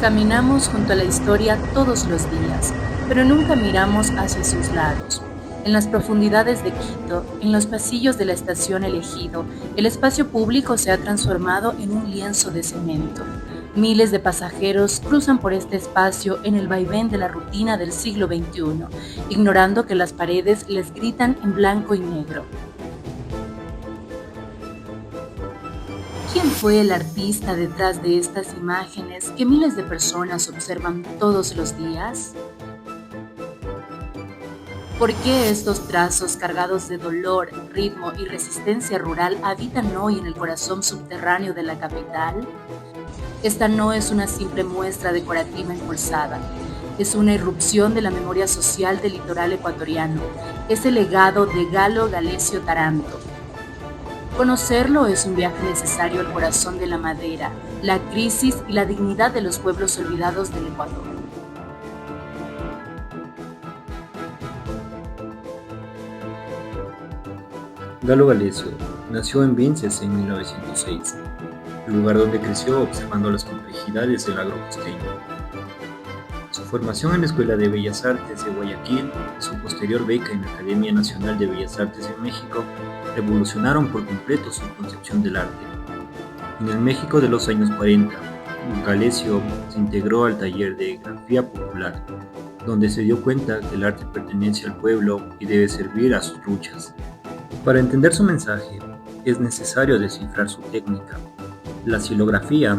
Caminamos junto a la historia todos los días, pero nunca miramos hacia sus lados. En las profundidades de Quito, en los pasillos de la estación Elegido, el espacio público se ha transformado en un lienzo de cemento. Miles de pasajeros cruzan por este espacio en el vaivén de la rutina del siglo XXI, ignorando que las paredes les gritan en blanco y negro. ¿Quién fue el artista detrás de estas imágenes que miles de personas observan todos los días? ¿Por qué estos trazos cargados de dolor, ritmo y resistencia rural habitan hoy en el corazón subterráneo de la capital? Esta no es una simple muestra decorativa impulsada, es una irrupción de la memoria social del litoral ecuatoriano, es el legado de Galo Galecio Taranto. Conocerlo es un viaje necesario al corazón de la madera, la crisis y la dignidad de los pueblos olvidados del Ecuador. Galo Galecio nació en Vinces en 1906, lugar donde creció observando las complejidades del agro costeño. Su formación en la Escuela de Bellas Artes de Guayaquil y su posterior beca en la Academia Nacional de Bellas Artes de México revolucionaron por completo su concepción del arte. En el México de los años 40, Galecio se integró al taller de grafía popular, donde se dio cuenta que el arte pertenece al pueblo y debe servir a sus luchas. Para entender su mensaje, es necesario descifrar su técnica. La xilografía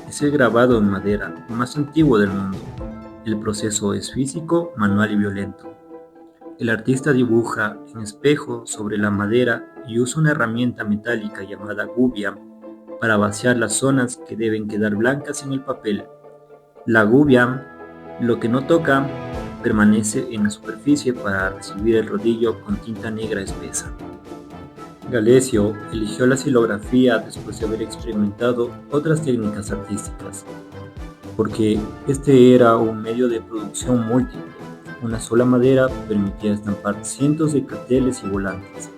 es el grabado en madera más antiguo del mundo. El proceso es físico, manual y violento. El artista dibuja en espejo sobre la madera y usa una herramienta metálica llamada gubia para vaciar las zonas que deben quedar blancas en el papel. La gubia, lo que no toca, permanece en la superficie para recibir el rodillo con tinta negra espesa. Galecio eligió la xilografía después de haber experimentado otras técnicas artísticas, porque este era un medio de producción múltiple. Una sola madera permitía estampar cientos de carteles y volantes.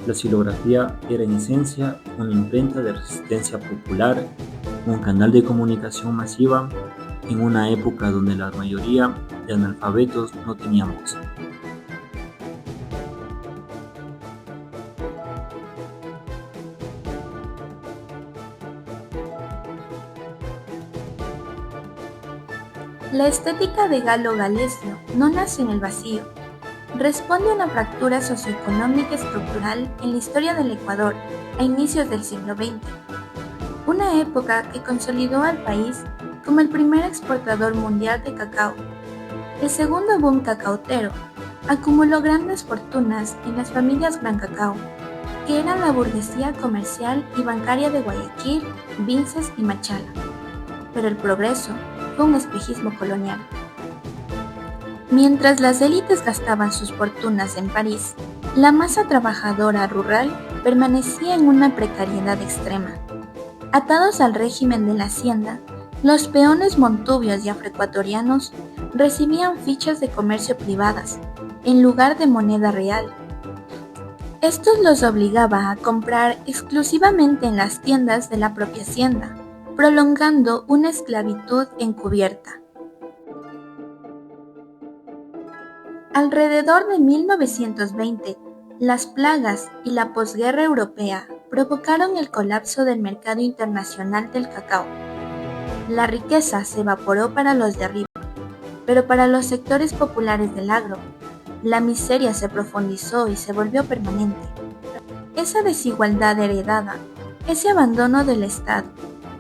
La xilografía era en esencia una imprenta de resistencia popular, un canal de comunicación masiva en una época donde la mayoría de analfabetos no tenían voz. La estética de Galo Galecio no nace en el vacío. Responde a una fractura socioeconómica estructural en la historia del Ecuador a inicios del siglo XX, una época que consolidó al país como el primer exportador mundial de cacao. El segundo boom cacautero acumuló grandes fortunas en las familias Gran Cacao, que eran la burguesía comercial y bancaria de Guayaquil, Vinces y Machala. Pero el progreso fue un espejismo colonial. Mientras las élites gastaban sus fortunas en París, la masa trabajadora rural permanecía en una precariedad extrema. Atados al régimen de la hacienda, los peones montubios y afroecuatorianos recibían fichas de comercio privadas, en lugar de moneda real. Esto los obligaba a comprar exclusivamente en las tiendas de la propia hacienda, prolongando una esclavitud encubierta. Alrededor de 1920, las plagas y la posguerra europea provocaron el colapso del mercado internacional del cacao. La riqueza se evaporó para los de arriba, pero para los sectores populares del agro, la miseria se profundizó y se volvió permanente. Esa desigualdad heredada, ese abandono del Estado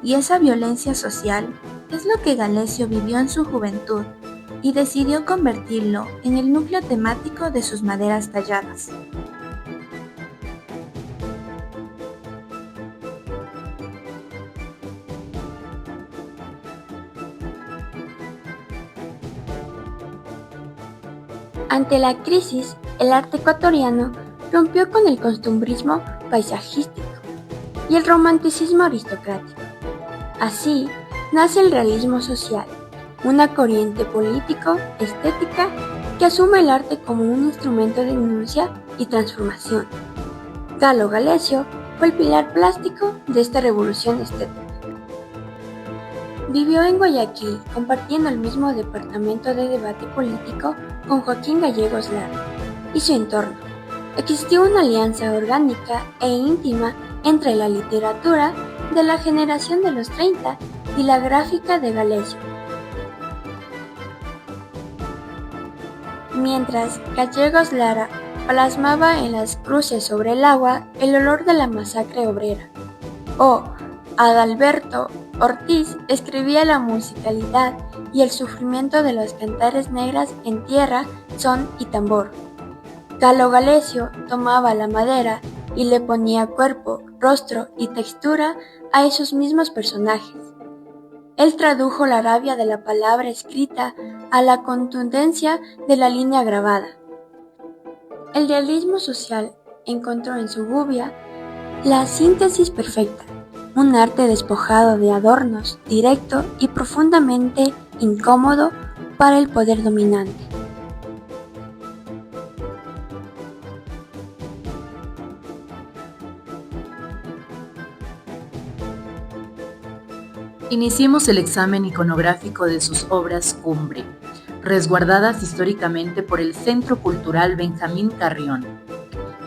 y esa violencia social es lo que Galecio vivió en su juventud y decidió convertirlo en el núcleo temático de sus maderas talladas. Ante la crisis, el arte ecuatoriano rompió con el costumbrismo paisajístico y el romanticismo aristocrático. Así nace el realismo social, una corriente político-estética que asume el arte como un instrumento de denuncia y transformación. Galo Galecio fue el pilar plástico de esta revolución estética. Vivió en Guayaquil, compartiendo el mismo departamento de debate político con Joaquín Gallegos Lara y su entorno. Existió una alianza orgánica e íntima entre la literatura de la generación de los 30 y la gráfica de Galesio. Mientras Gallegos Lara plasmaba en las cruces sobre el agua el olor de la masacre obrera, Adalberto Ortiz escribía la musicalidad y el sufrimiento de las cantares negras en tierra, son y tambor. Galo Galesio tomaba la madera y le ponía cuerpo, rostro y textura a esos mismos personajes. Él tradujo la rabia de la palabra escrita a la contundencia de la línea grabada. El realismo social encontró en Suburbia la síntesis perfecta, un arte despojado de adornos, directo y profundamente incómodo para el poder dominante. Iniciemos el examen iconográfico de sus obras cumbre, resguardadas históricamente por el Centro Cultural Benjamín Carrión.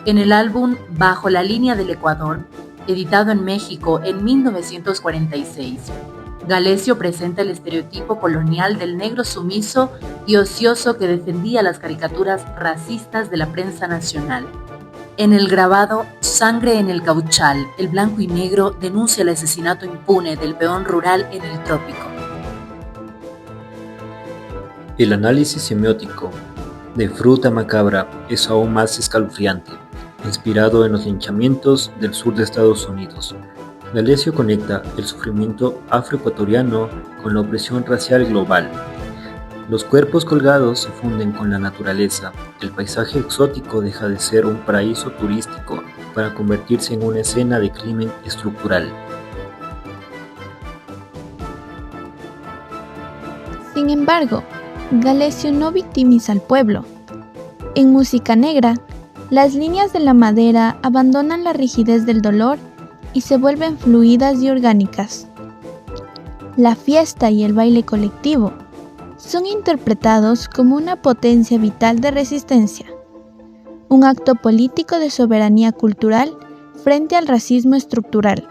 En el álbum Bajo la línea del Ecuador, editado en México en 1946, Galesio presenta el estereotipo colonial del negro sumiso y ocioso que defendía las caricaturas racistas de la prensa nacional. En el grabado Sangre en el Cauchal, el blanco y negro denuncia el asesinato impune del peón rural en el trópico. El análisis semiótico de Fruta Macabra es aún más escalofriante, inspirado en los linchamientos del sur de Estados Unidos. Galesio conecta el sufrimiento afroecuatoriano con la opresión racial global. Los cuerpos colgados se funden con la naturaleza. El paisaje exótico deja de ser un paraíso turístico para convertirse en una escena de crimen estructural. Sin embargo, Galesio no victimiza al pueblo. En Música Negra, las líneas de la madera abandonan la rigidez del dolor y se vuelven fluidas y orgánicas. La fiesta y el baile colectivo son interpretados como una potencia vital de resistencia, un acto político de soberanía cultural frente al racismo estructural.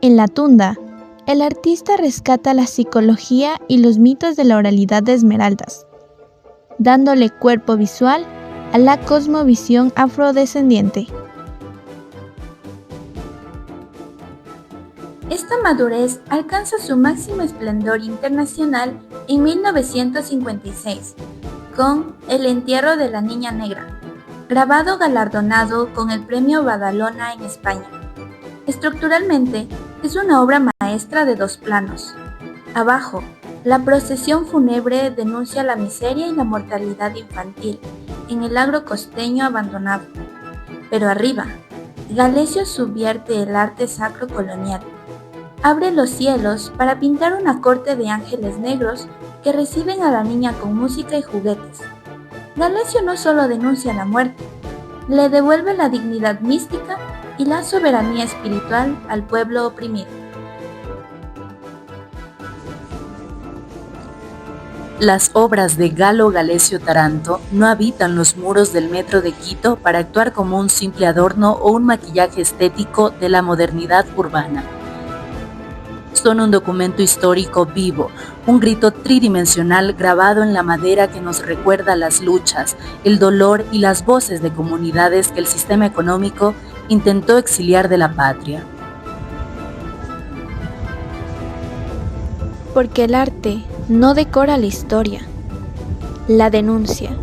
En La Tunda, el artista rescata la psicología y los mitos de la oralidad de Esmeraldas, dándole cuerpo visual a la cosmovisión afrodescendiente. Esta madurez alcanza su máximo esplendor internacional en 1956, con El entierro de la niña negra, grabado galardonado con el Premio Badalona en España. Estructuralmente, es una obra maestra de dos planos. Abajo, la procesión fúnebre denuncia la miseria y la mortalidad infantil en el agro costeño abandonado. Pero arriba, Galesio subvierte el arte sacro colonial. Abre los cielos para pintar una corte de ángeles negros que reciben a la niña con música y juguetes. Galesio no solo denuncia la muerte, le devuelve la dignidad mística y la soberanía espiritual al pueblo oprimido. Las obras de Galo Galesio Taranto no habitan los muros del metro de Quito para actuar como un simple adorno o un maquillaje estético de la modernidad urbana. Son un documento histórico vivo, un grito tridimensional grabado en la madera que nos recuerda las luchas, el dolor y las voces de comunidades que el sistema económico intentó exiliar de la patria. Porque el arte no decora la historia, la denuncia.